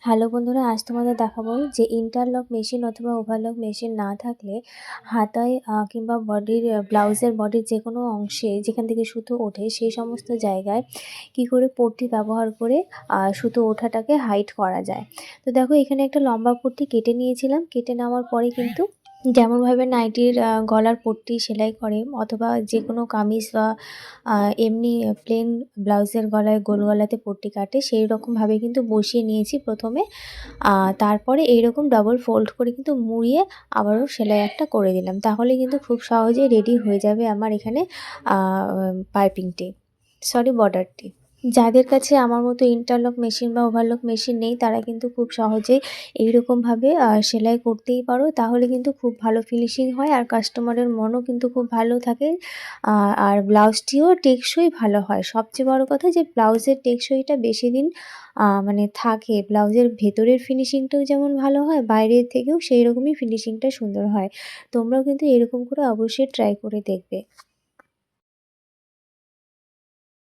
Hello বন্ধুরা, আজ তোমাদের দেখাবো যে ইন্টারলক মেশিন অথবা ওভারলক মেশিন না থাকলে হাতায় কিংবা বডির ব্লাউজের বডির যে কোনো অংশে যেখান থেকে সুতো ওঠে সেই সমস্ত জায়গায় কি করে পট্টি ব্যবহার করে সুতো ওঠাটাকে হাইড করা যায়। তো দেখো, এখানে একটা লম্বা পট্টি কেটে নিয়েছিলাম। কেটে নেওয়ার পরে কিন্তু যেমনভাবে নাইটির গলার পট্টি সেলাই করে অথবা যে কোনো কামিজ বা এমনি প্লেন ব্লাউজের গলায় গোল গলাতে পট্টি কাটে সেই রকমভাবে কিন্তু বসিয়ে নিয়েছি প্রথমে। তারপরে এইরকম ডবল ফোল্ড করে কিন্তু মুড়িয়ে আবারও সেলাই একটা করে দিলাম। তাহলে কিন্তু খুব সহজেই রেডি হয়ে যাবে আমার এখানে বর্ডারটি। যাদের কাছে আমার মতো ইন্টারলক মেশিন বা ওভারলক মেশিন নেই তারা কিন্তু খুব সহজেই এইরকমভাবে সেলাই করতেই পারো। তাহলে কিন্তু খুব ভালো ফিনিশিং হয় আর কাস্টমারের মনও কিন্তু খুব ভালো থাকে। আর ব্লাউজটিও টেকসই ভালো হয়। সবচেয়ে বড় কথা যে ব্লাউজের টেকসইটা বেশি দিন মানে থাকে। ব্লাউজের ভেতরের ফিনিশিংটাও যেমন ভালো হয়, বাইরের থেকেও সেই রকমই ফিনিশিংটা সুন্দর হয়। তোমরাও কিন্তু এরকম করে অবশ্যই ট্রাই করে দেখবে।